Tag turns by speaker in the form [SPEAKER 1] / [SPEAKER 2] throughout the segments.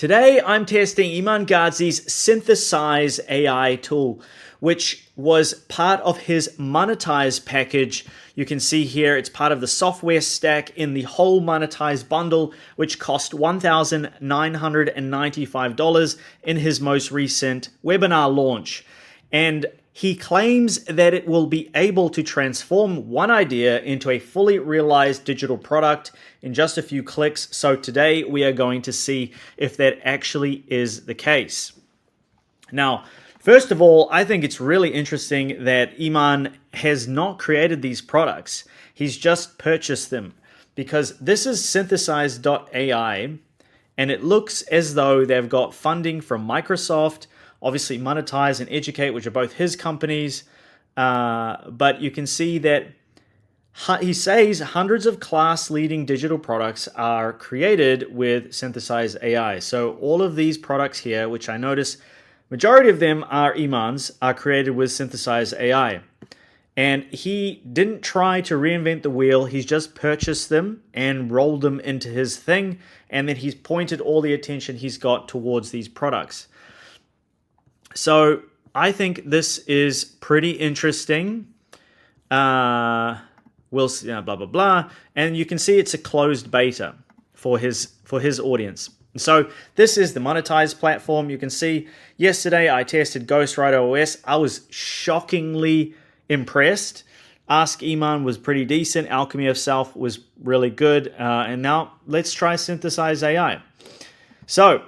[SPEAKER 1] Today, I'm testing Iman Gadzhi's Synthesise AI tool, which was part of his Monetize package. You can see here it's part of the software stack in the whole Monetize bundle, which cost $1,995 in his most recent webinar launch. And he claims that it will be able to transform one idea into a fully realized digital product in just a few clicks. So today we are going to see if that actually is the case. Now, first of all, I think it's really interesting that Iman has not created these products. He's just purchased them, because this is Synthesise.ai, and it looks as though they've got funding from Microsoft, obviously Monetize and Educate, which are both his companies. But you can see that he says hundreds of class-leading digital products are created with Synthesise AI. So all of these products here, which I notice majority of them are Iman's, are created with Synthesise AI. And he didn't try to reinvent the wheel. He's just purchased them and rolled them into his thing. And then he's pointed all the attention he's got towards these products. So I think this is pretty interesting. We'll see, blah, blah, blah. And you can see it's a closed beta for his audience. So this is the Monetize platform. You can see yesterday I tested Ghostwriter OS. I was shockingly impressed. Ask Iman was pretty decent. Alchemy of Self was really good. And now let's try Synthesise AI. So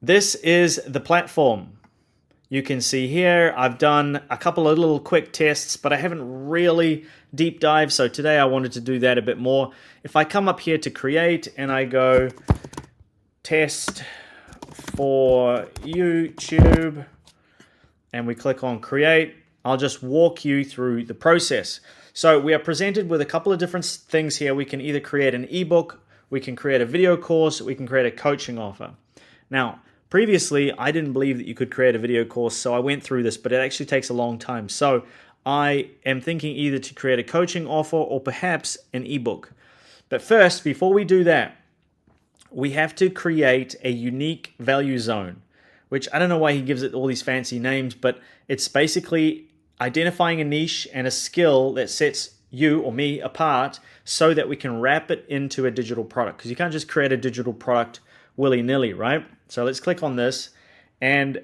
[SPEAKER 1] this is the platform. You can see here, I've done a couple of little quick tests, but I haven't really deep dived. So today I wanted to do that a bit more. If I come up here to create and I go test for YouTube and we click on create, I'll just walk you through the process. So we are presented with a couple of different things here. We can either create an ebook, we can create a video course, we can create a coaching offer. Now, previously, I didn't believe that you could create a video course, so I went through this, but it actually takes a long time. So I am thinking either to create a coaching offer or perhaps an ebook. But first, before we do that, we have to create a unique value zone, which I don't know why he gives it all these fancy names, but it's basically identifying a niche and a skill that sets you or me apart so that we can wrap it into a digital product. Because you can't just create a digital product willy-nilly, right? So let's click on this, and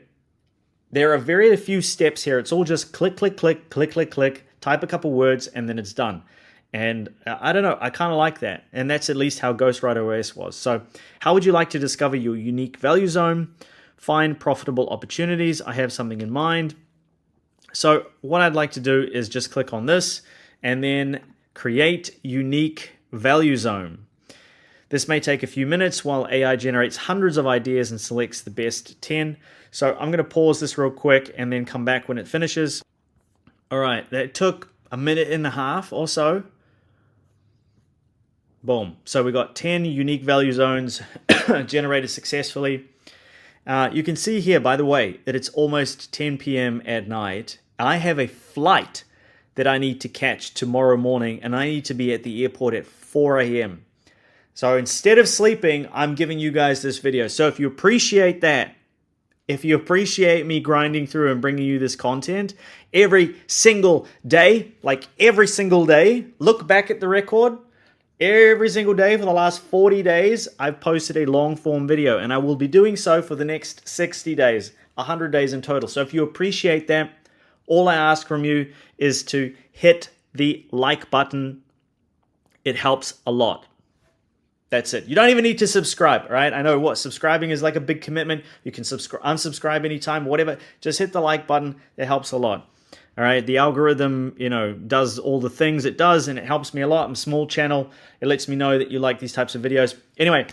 [SPEAKER 1] there are very few steps here. It's all just click, click, click, click, click, click, type a couple words, and then it's done. And I don't know, I kind of like that. And that's at least how Ghostwriter OS was. So how would you like to discover your unique value zone? Find profitable opportunities. I have something in mind. So what I'd like to do is just click on this and then create unique value zone. This may take a few minutes while AI generates hundreds of ideas and selects the best 10. So I'm going to pause this real quick and then come back when it finishes. All right, that took a minute and a half or so. Boom. So we got 10 unique value zones generated successfully. You can see here, by the way, that it's almost 10 p.m. at night. I have a flight that I need to catch tomorrow morning, and I need to be at the airport at 4 a.m. So instead of sleeping, I'm giving you guys this video. So if you appreciate that, if you appreciate me grinding through and bringing you this content every single day, like every single day, look back at the record. Every single day for the last 40 days, I've posted a long form video, and I will be doing so for the next 60 days, 100 days in total. So if you appreciate that, all I ask from you is to hit the like button. It helps a lot. That's it. You don't even need to subscribe, right? I know subscribing is like a big commitment. You can unsubscribe anytime, whatever. Just hit the like button. It helps a lot. All right. The algorithm, does all the things it does, and it helps me a lot. I'm a small channel. It lets me know that you like these types of videos. Anyway,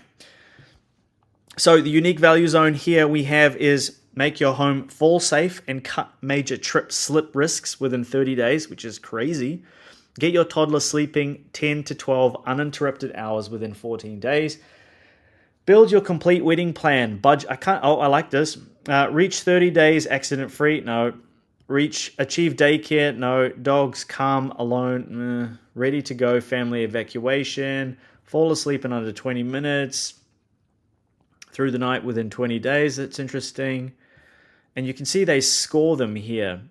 [SPEAKER 1] so the unique value zone here we have is make your home fall safe and cut major slip risks within 30 days, which is crazy. Get your toddler sleeping 10 to 12 uninterrupted hours within 14 days. Build your complete wedding plan. I like this. Reach 30 days accident-free. No. Achieve daycare. No. Dogs calm, alone. Ready to go family evacuation. Fall asleep in under 20 minutes. Through the night within 20 days. That's interesting. And you can see they score them here.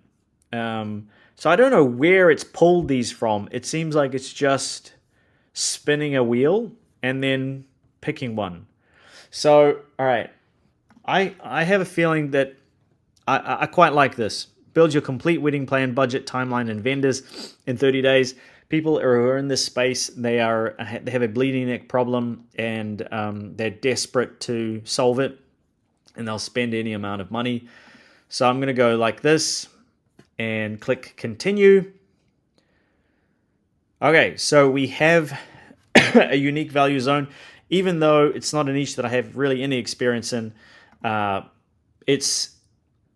[SPEAKER 1] So I don't know where it's pulled these from. It seems like it's just spinning a wheel and then picking one. So, all right. I have a feeling that I quite like this. Build your complete wedding plan, budget, timeline, and vendors in 30 days. People who are in this space, they have a bleeding neck problem, and they're desperate to solve it, and they'll spend any amount of money. So I'm going to go like this and click continue. Okay, so we have a unique value zone. Even though it's not a niche that I have really any experience in, it's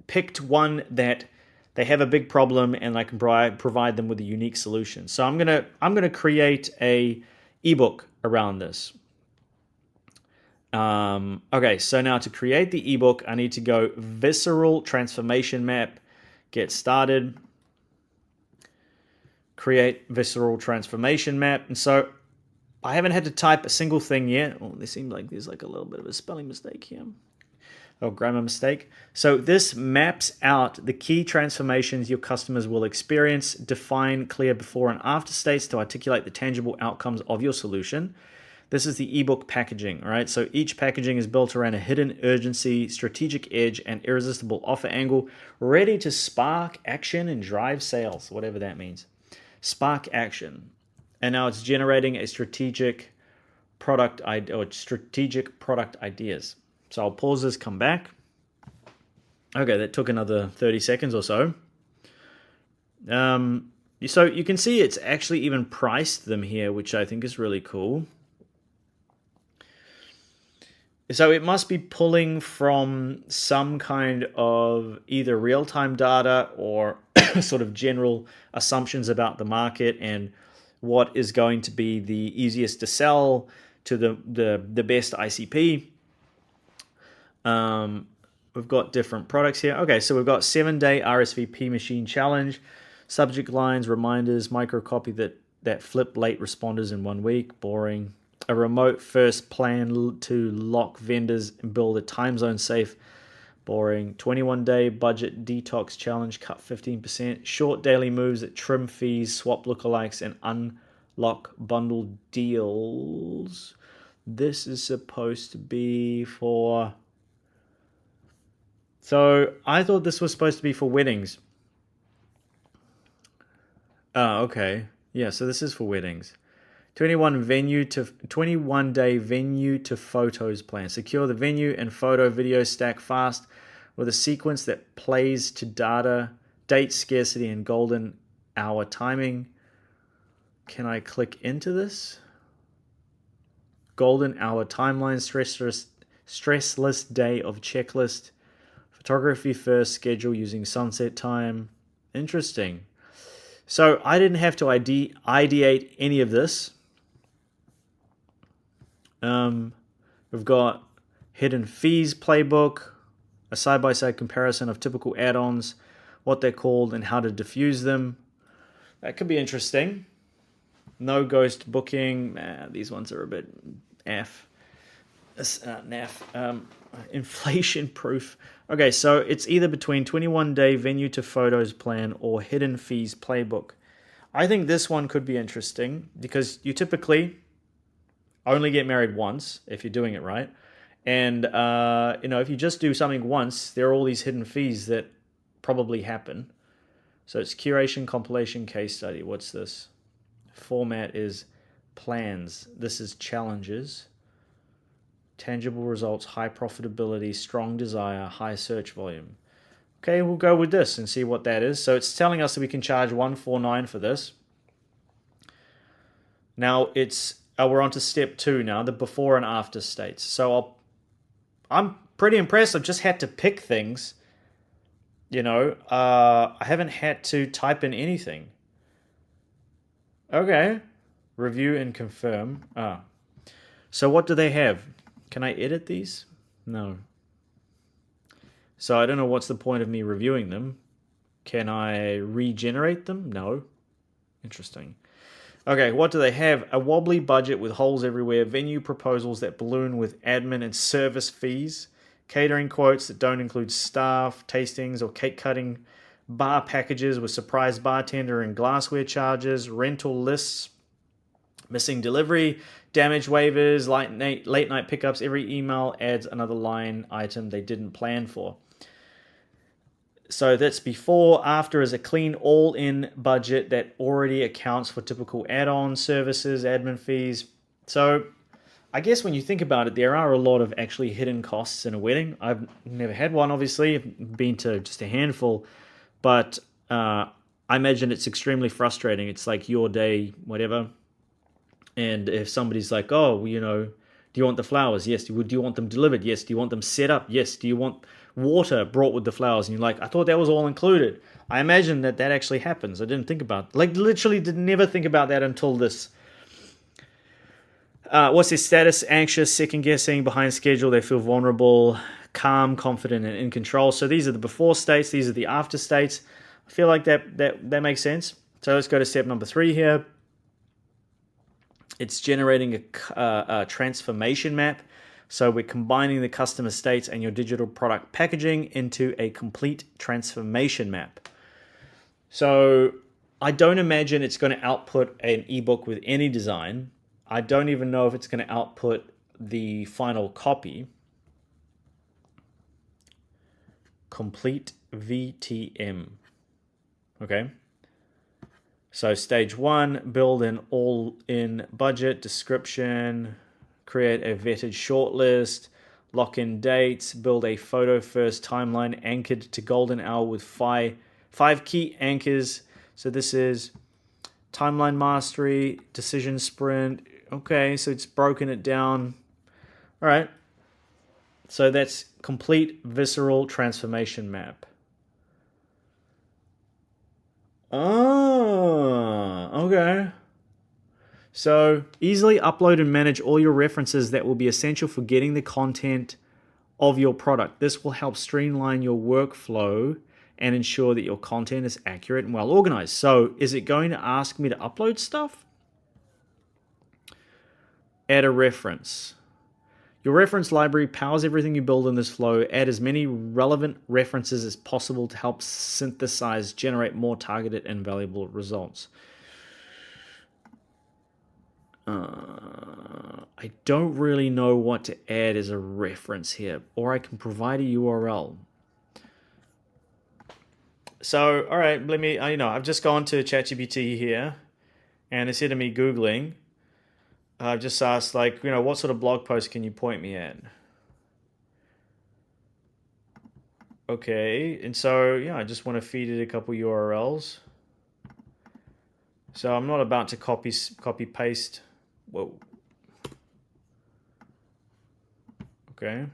[SPEAKER 1] picked one that they have a big problem and I can provide them with a unique solution. So I'm gonna create a ebook around this. Okay, so now to create the ebook, I need to go visceral transformation map, get started, create visceral transformation map. And so I haven't had to type a single thing yet. Oh, there seems like there's like a little bit of a spelling mistake here. Oh, grammar mistake. So this maps out the key transformations your customers will experience, define clear before and after states to articulate the tangible outcomes of your solution. This is the ebook packaging, all right? So each packaging is built around a hidden urgency, strategic edge, and irresistible offer angle, ready to spark action and drive sales, whatever that means. Spark action. And now it's generating a strategic product ideas. So I'll pause this, come back. Okay, that took another 30 seconds or so. So you can see it's actually even priced them here, which I think is really cool. So it must be pulling from some kind of either real-time data or sort of general assumptions about the market and what is going to be the easiest to sell to the best ICP. We've got different products here. Okay, so we've got 7-day RSVP machine challenge, subject lines, reminders, micro copy that flip late responders in 1 week. Boring. A remote first plan to lock vendors and build a time zone safe. Boring. 21-day budget detox challenge, cut 15%. Short daily moves that trim fees, swap lookalikes, and unlock bundle deals. This is supposed to be for... So I thought this was supposed to be for weddings. Oh, okay. Yeah, so this is for weddings. 21-day venue to photos plan. Secure the venue and photo video stack fast with a sequence that plays to data, date scarcity, and golden hour timing. Can I click into this? Golden hour timeline, stressless day of checklist, photography first schedule using sunset time. Interesting. So I didn't have to ideate any of this. We've got hidden fees playbook, a side-by-side comparison of typical add-ons, what they're called, and how to diffuse them. That could be interesting. No ghost booking. These ones are a bit naff. Inflation proof. Okay, so it's either between 21-day venue to photos plan or hidden fees playbook. I think this one could be interesting because you typically only get married once if you're doing it right. And, if you just do something once, there are all these hidden fees that probably happen. So it's curation, compilation, case study. What's this? Format is plans. This is challenges. Tangible results, high profitability, strong desire, high search volume. Okay, we'll go with this and see what that is. So it's telling us that we can charge $149 for this. Now we're on to step 2 now, the before and after states. So I'm pretty impressed. I've just had to pick things. I haven't had to type in anything. Okay. Review and confirm. So what do they have? Can I edit these? No. So I don't know what's the point of me reviewing them. Can I regenerate them? No. Interesting. Okay, what do they have? A wobbly budget with holes everywhere, venue proposals that balloon with admin and service fees, catering quotes that don't include staff, tastings, or cake cutting, bar packages with surprise bartender and glassware charges, rental lists, missing delivery, damage waivers, late night pickups. Every email adds another line item they didn't plan for. So that's before, after is a clean all-in budget that already accounts for typical add-on services, admin fees. So I guess when you think about it, there are a lot of actually hidden costs in a wedding. I've never had one, obviously. I've been to just a handful, but I imagine it's extremely frustrating. It's like your day, whatever. And if somebody's like, oh, well, do you want the flowers? Yes. Do you want them delivered? Yes. Do you want them set up? Yes. Do you want water brought with the flowers? And you're like, I thought that was all included. I imagine that actually happens. I didn't think about, literally did never think about that until this. What's their status? Anxious, second guessing, behind schedule. They feel vulnerable, calm, confident, and in control. So these are the before states. These are the after states. I feel like that makes sense. So let's go to step number 3 here. It's generating a transformation map. So we're combining the customer states and your digital product packaging into a complete transformation map. So I don't imagine it's going to output an ebook with any design. I don't even know if it's going to output the final copy. Complete VTM. Okay. So stage 1, build an all-in budget, description, create a vetted shortlist, lock in dates, build a photo-first timeline anchored to golden hour with five key anchors. So this is timeline mastery, decision sprint. Okay, so it's broken it down. All right. So that's complete visceral transformation map. Oh, okay. So easily upload and manage all your references that will be essential for getting the content of your product. This will help streamline your workflow and ensure that your content is accurate and well organized. So is it going to ask me to upload stuff? Add a reference. Your reference library powers everything you build in this flow. Add as many relevant references as possible to help Synthesise generate more targeted and valuable results. I don't really know what to add as a reference here, or I can provide a URL. So, all right, let me, I've just gone to ChatGPT here, and instead of me Googling, I've just asked, what sort of blog post can you point me at? Okay, and so, I just want to feed it a couple URLs. So I'm not about to copy paste. Whoa. Okay.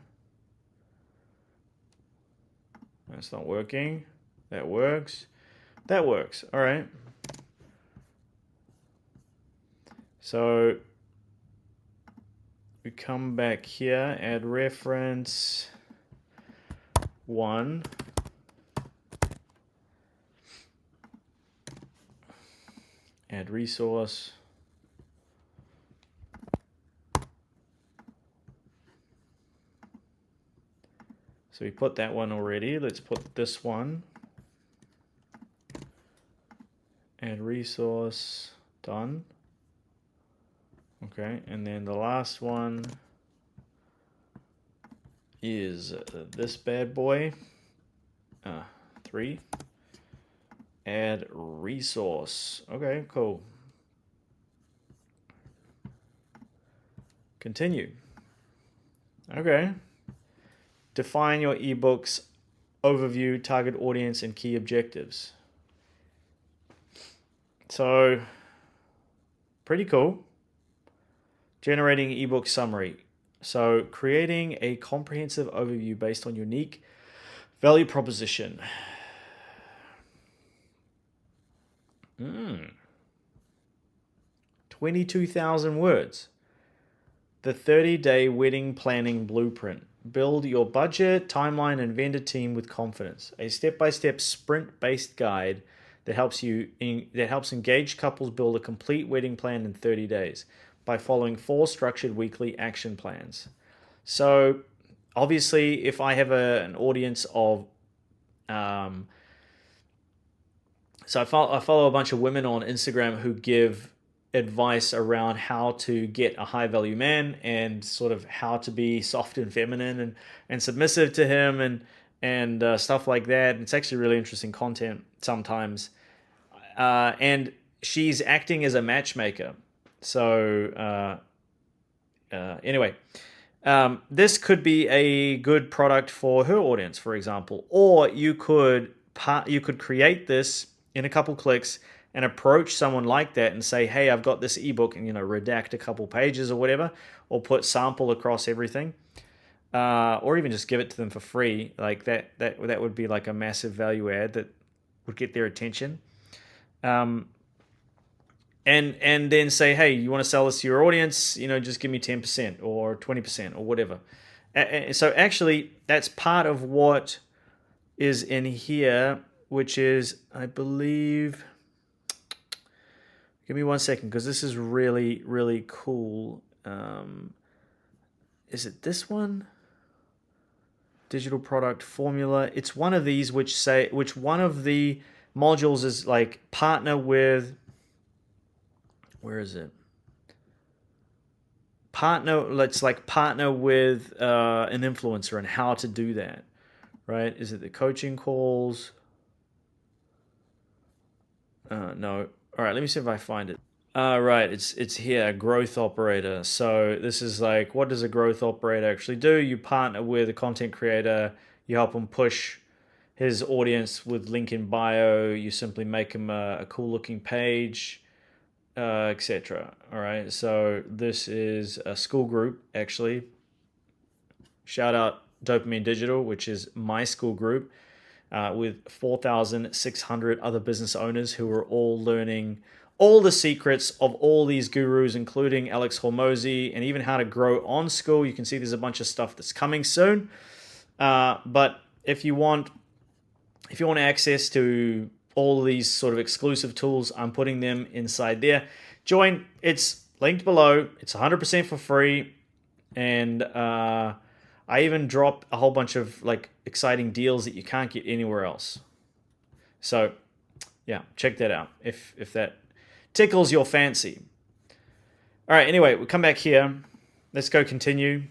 [SPEAKER 1] That's not working. That works. That works. All right. So we come back here, add reference 1. Add resource. So we put that one already. Let's put this one. Add resource. Done. Okay, and then the last one is this bad boy. 3. Add resource. Okay, cool. Continue. Okay. Define your eBooks overview, target audience, and key objectives. So, pretty cool. Generating ebook summary. So, creating a comprehensive overview based on unique value proposition. 22,000 words. The 30-day wedding planning blueprint. Build your budget, timeline, and vendor team with confidence. A step-by-step sprint-based guide that helps engaged couples build a complete wedding plan in 30 days by following 4 structured weekly action plans. So obviously, if I have an audience of so I follow a bunch of women on Instagram who give advice around how to get a high value man and sort of how to be soft and feminine and submissive to him and stuff like that. It's actually really interesting content sometimes. And she's acting as a matchmaker. So anyway, this could be a good product for her audience, for example, or you could create this in a couple clicks and approach someone like that and say, "Hey, I've got this ebook," and redact a couple pages or whatever, or put sample across everything, or even just give it to them for free. Like that would be like a massive value add that would get their attention. And then say, "Hey, you want to sell this to your audience? Just give me 10% or 20% or whatever." So actually, that's part of what is in here, which is, I believe. Give me 1 second, because this is really, really cool. Is it this one? Digital product formula. It's one of these which one of the modules is like partner with. Where is it? Let's like partner with an influencer and how to do that, right? Is it the coaching calls? No. All right, let me see if I find it. Right, it's here, growth operator. So this is like, what does a growth operator actually do? You partner with a content creator, you help him push his audience with link in bio, you simply make him a cool looking page, etc. All right, so this is a school group, actually. Shout out Dopamine Digital, which is my school group, with 4,600 other business owners who are all learning all the secrets of all these gurus, including Alex Hormozy, and even how to grow on school. You can see there's a bunch of stuff that's coming soon. But if you want access to all these sort of exclusive tools, I'm putting them inside there. Join. It's linked below. It's 100% for free. And I even drop a whole bunch of like exciting deals that you can't get anywhere else. So yeah, check that out if that tickles your fancy. All right, anyway, we'll come back here. Let's go continue.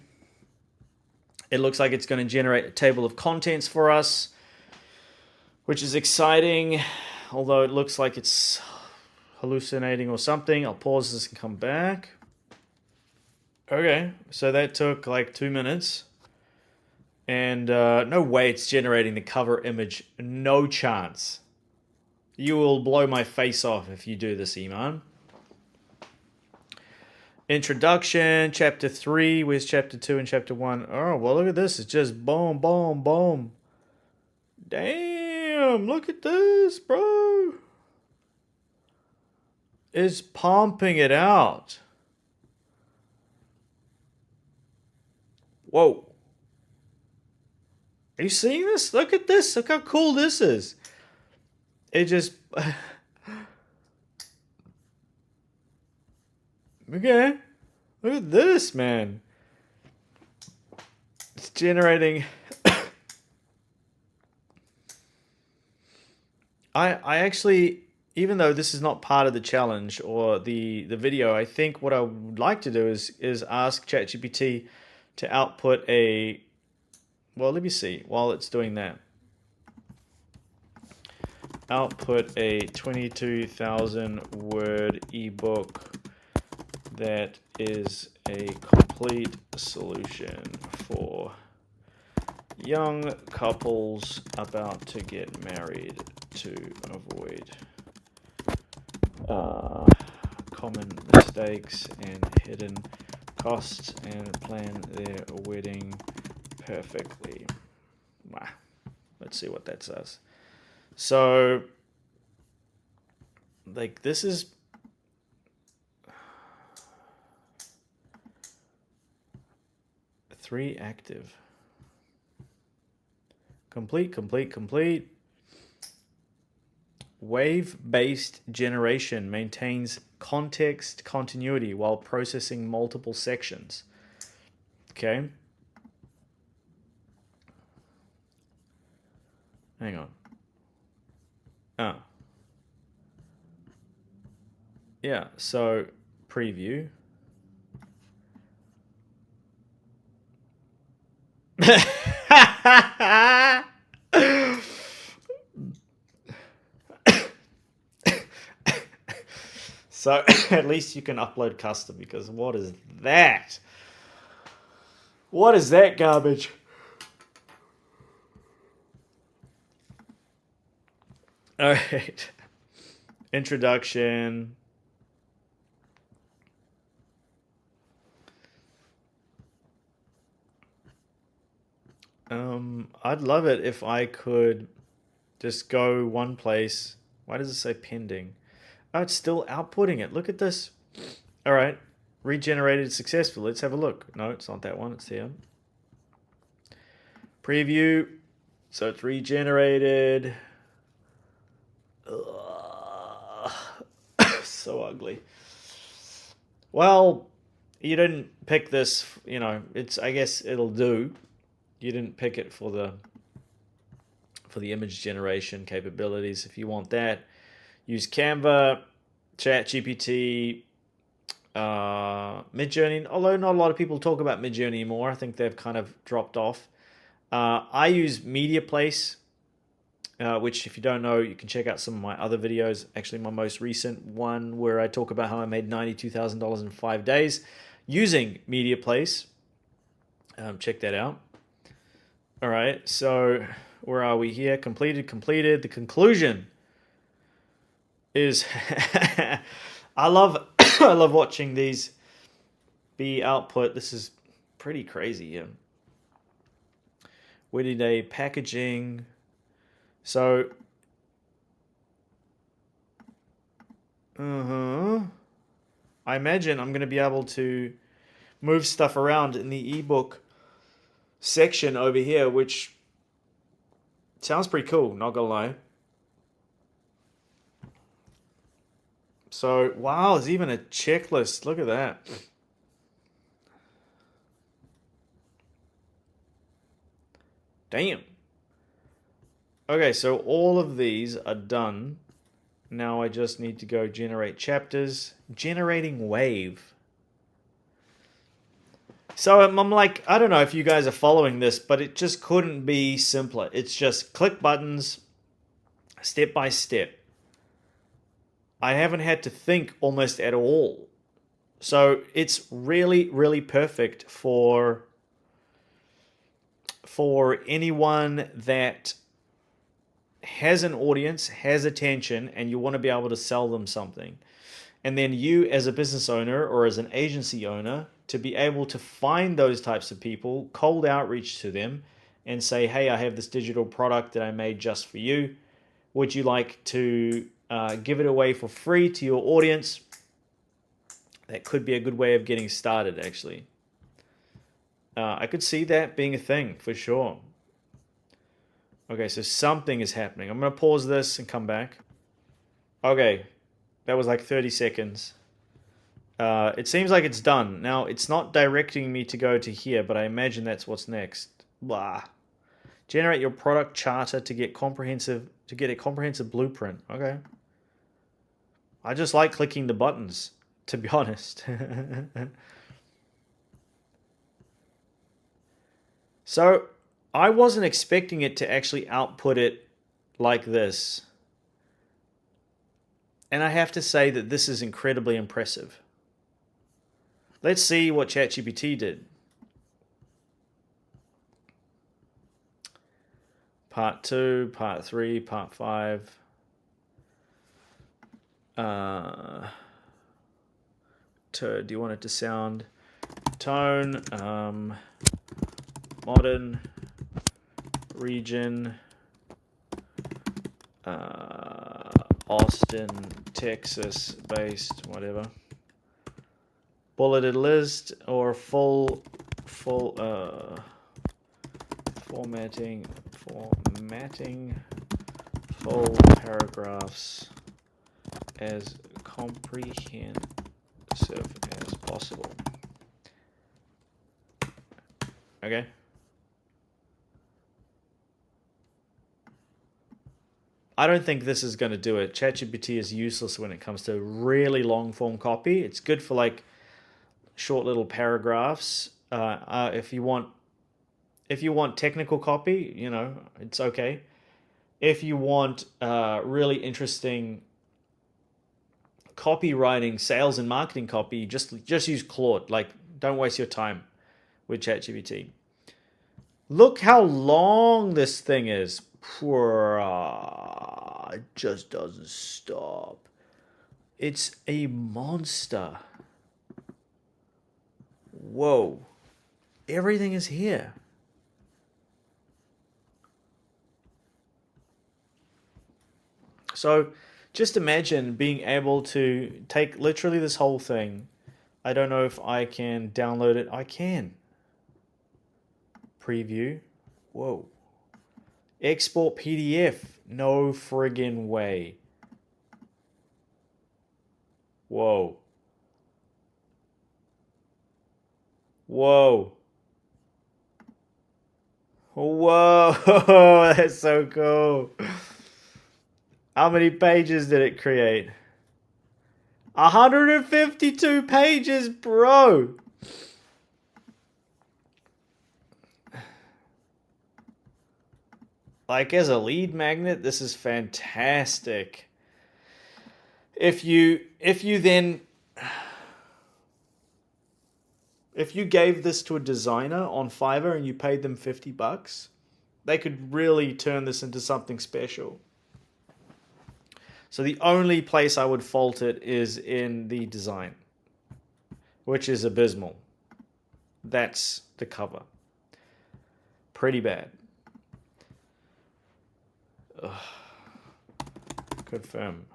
[SPEAKER 1] It looks like it's going to generate a table of contents for us, which is exciting, although it looks like it's hallucinating or something. I'll pause this and come back. Okay, so that took like 2 minutes. And no way it's generating the cover image. No chance. You will blow my face off if you do this, Iman. Introduction, chapter 3. Where's chapter 2 and chapter 1? Oh, well, look at this. It's just boom, boom, boom. Damn, look at this, bro. It's pumping it out. Whoa. Are you seeing this? Look at this. Look how cool this is. It just... Okay. Look at this, man. It's generating... I actually, even though this is not part of the challenge or the video, I think what I would like to do is ask ChatGPT to output a... Well, let me see while it's doing that. Output a 22,000 word ebook that is a complete solution for young couples about to get married to avoid common mistakes and hidden costs and plan their wedding perfectly. Wow. Let's see what that says. So, like, this is... Three active. Complete. Wave-based generation maintains context continuity while processing multiple sections. Okay. Hang on. Oh. Yeah, so preview. So at least you can upload custom, because what is that? What is that garbage? All right. Introduction. I'd love it if I could just go one place. Why does it say pending? Oh, it's still outputting it. Look at this. All right. Regenerated successful. Let's have a look. No, it's not that one. It's here. Preview. So it's regenerated. Ugh. So ugly. Well, you didn't pick this, you know, it's, I guess it'll do. You didn't pick it for the image generation capabilities. If you want that, use Canva, ChatGPT, Midjourney. Although not a lot of people talk about Midjourney anymore. I think they've kind of dropped off. I use MediaPlace, which, if you don't know, you can check out some of my other videos. Actually, my most recent one where I talk about how I made $92,000 in 5 days using MediaPlace. Check that out. All right, so where are we here? Completed. The conclusion is I love I love watching these be output. This is pretty crazy here. Wedding day packaging. So I imagine I'm going to be able to move stuff around in the ebook section over here, which sounds pretty cool, not gonna lie. So, wow, there's even a checklist. Look at that. Damn. Okay, so all of these are done. Now I just need to go generate chapters. Generating wave. So I'm like, I don't know if you guys are following this, but it just couldn't be simpler. It's just click buttons, step by step. I haven't had to think almost at all. So it's really, really perfect for anyone that has an audience, has attention, and you want to be able to sell them something. And then you, as a business owner or as an agency owner, to be able to find those types of people, cold outreach to them, and say, hey, I have this digital product that I made just for you. Would you like to give it away for free to your audience? That could be a good way of getting started, actually. I could see that being a thing, for sure. Okay, so something is happening. I'm going to pause this and come back. Okay, that was like 30 seconds. It seems like it's done. Now, it's not directing me to go to here, but I imagine that's what's next. Blah. Generate your product charter to get a comprehensive blueprint. Okay. I just like clicking the buttons, to be honest. So, I wasn't expecting it to actually output it like this. And I have to say that this is incredibly impressive. Let's see what ChatGPT did. Part 2, Part 3, Part 5. Do you want it to sound tone? Modern region. Austin, Texas based, whatever. Bulleted list or full formatting full paragraphs as comprehensive as possible. Okay. I don't think this is going to do it. ChatGPT is useless when it comes to really long form copy. It's good for like short little paragraphs. If you want technical copy, you know, it's okay. If you want really interesting copywriting, sales and marketing copy, just use Claude. Like, don't waste your time with ChatGPT. Look how long this thing is. It just doesn't stop. It's a monster. Whoa. Everything is here. So just imagine being able to take literally this whole thing. I don't know if I can download it. I can. Preview. Whoa. Export PDF. No friggin' way. Whoa. Whoa. Whoa. That's so cool. How many pages did it create? 152 pages, bro. Like, as a lead magnet, this is fantastic. If you gave this to a designer on Fiverr and you paid them $50, they could really turn this into something special. So the only place I would fault it is in the design, which is abysmal. That's the cover. Pretty bad. Ugh. Confirm.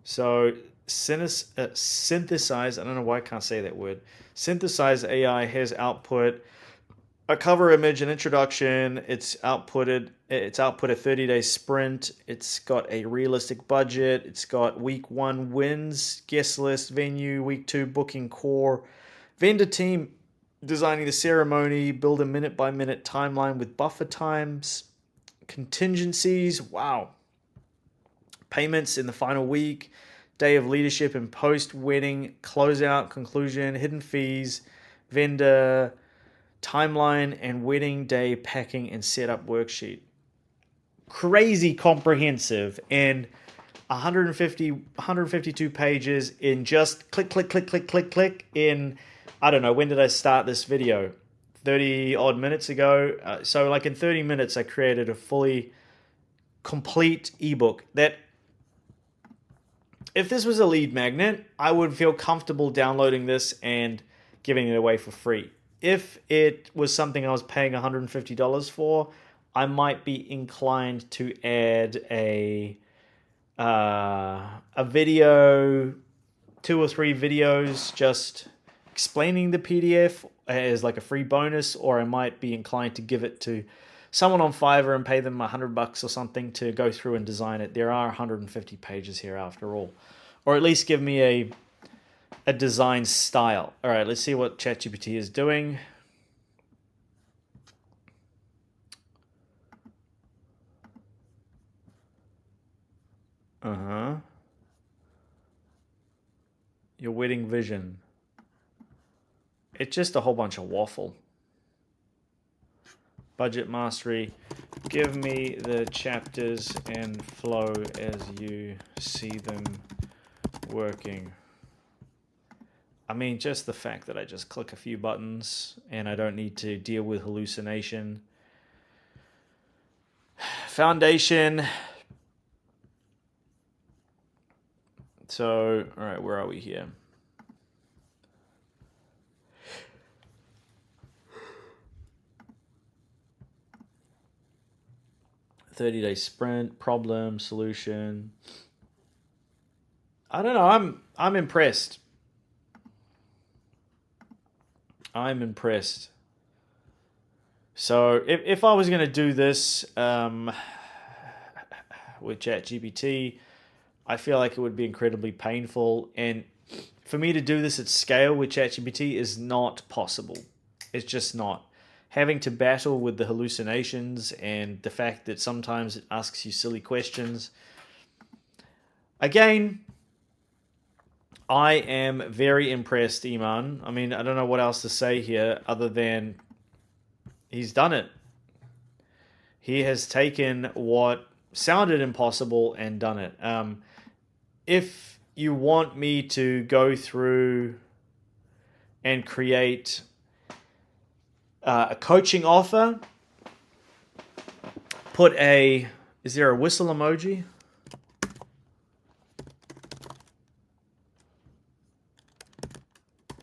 [SPEAKER 1] So Synthesise, I don't know why I can't say that word. Synthesise AI has output a cover image, an introduction. It's output a 30-day sprint. It's got a realistic budget. It's got week 1 wins, guest list, venue, week 2 booking core, vendor team designing the ceremony, build a minute-by-minute timeline with buffer times, contingencies. Wow. Payments in the final week, day of leadership and post, wedding, closeout, conclusion, hidden fees, vendor, timeline, and wedding day packing and setup worksheet. Crazy comprehensive, and 152 pages in just click, click, click, click, click, click in, I don't know, when did I start this video? 30 odd minutes ago. So like in 30 minutes, I created a fully complete ebook that, if this was a lead magnet, I would feel comfortable downloading this and giving it away for free. If it was something I was paying $150 for, I might be inclined to add a video, 2 or 3 videos just explaining the PDF as like a free bonus, or I might be inclined to give it to someone on Fiverr and pay them $100 or something to go through and design it. There are 150 pages here after all. Or at least give me a design style. All right, let's see what ChatGPT is doing. Your wedding vision. It's just a whole bunch of waffle. Budget mastery. Give me the chapters and flow as you see them working. I mean, just the fact that I just click a few buttons and I don't need to deal with hallucination. Foundation. So, all right, where are we here? "30-day sprint, problem, solution." I don't know. I'm impressed. I'm impressed. So if I was going to do this, with ChatGPT, I feel like it would be incredibly painful. And for me to do this at scale with ChatGPT is not possible. It's just not. Having to battle with the hallucinations and the fact that sometimes it asks you silly questions. Again, I am very impressed, Iman. I mean, I don't know what else to say here other than he's done it. He has taken what sounded impossible and done it. If you want me to go through and create a coaching offer, is there a whistle emoji?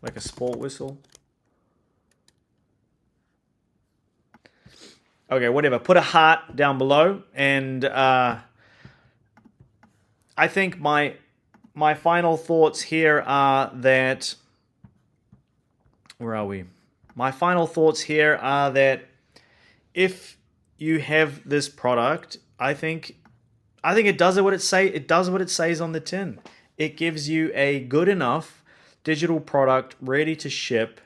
[SPEAKER 1] Like a sport whistle? Okay, whatever. Put a heart down below, and I think my final thoughts here are that... Where are we? My final thoughts here are that if you have this product, I think it does what it says on the tin. It gives you a good enough digital product ready to ship,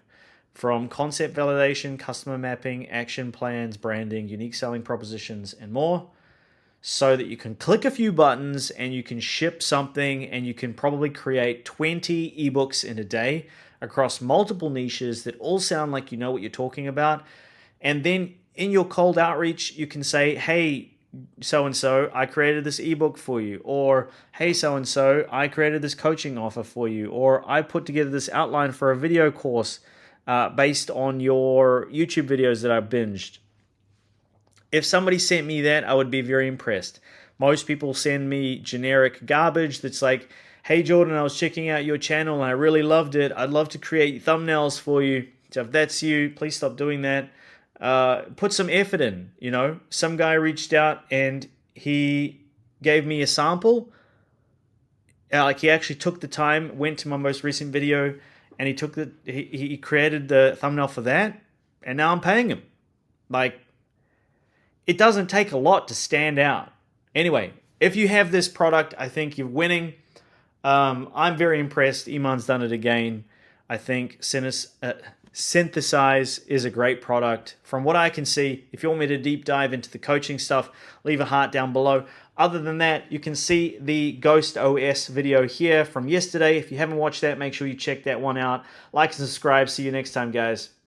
[SPEAKER 1] from concept validation, customer mapping, action plans, branding, unique selling propositions, and more, so that you can click a few buttons and you can ship something, and you can probably create 20 ebooks in a day across multiple niches that all sound like you know what you're talking about. And then in your cold outreach, you can say, hey, so-and-so, I created this ebook for you. Or, hey, so-and-so, I created this coaching offer for you. Or, I put together this outline for a video course based on your YouTube videos that I binged. If somebody sent me that, I would be very impressed. Most people send me generic garbage that's like, hey, Jordan, I was checking out your channel and I really loved it. I'd love to create thumbnails for you. So if that's you, please stop doing that. Put some effort in, you know. Some guy reached out and he gave me a sample. Like, he actually took the time, went to my most recent video, and he created the thumbnail for that, and now I'm paying him. Like, it doesn't take a lot to stand out. Anyway, if you have this product, I think you're winning. I'm very impressed. Iman's done it again. I think Synthesise is a great product. From what I can see, if you want me to deep dive into the coaching stuff, leave a heart down below. Other than that, you can see the Ghost OS video here from yesterday. If you haven't watched that, make sure you check that one out. Like and subscribe. See you next time, guys.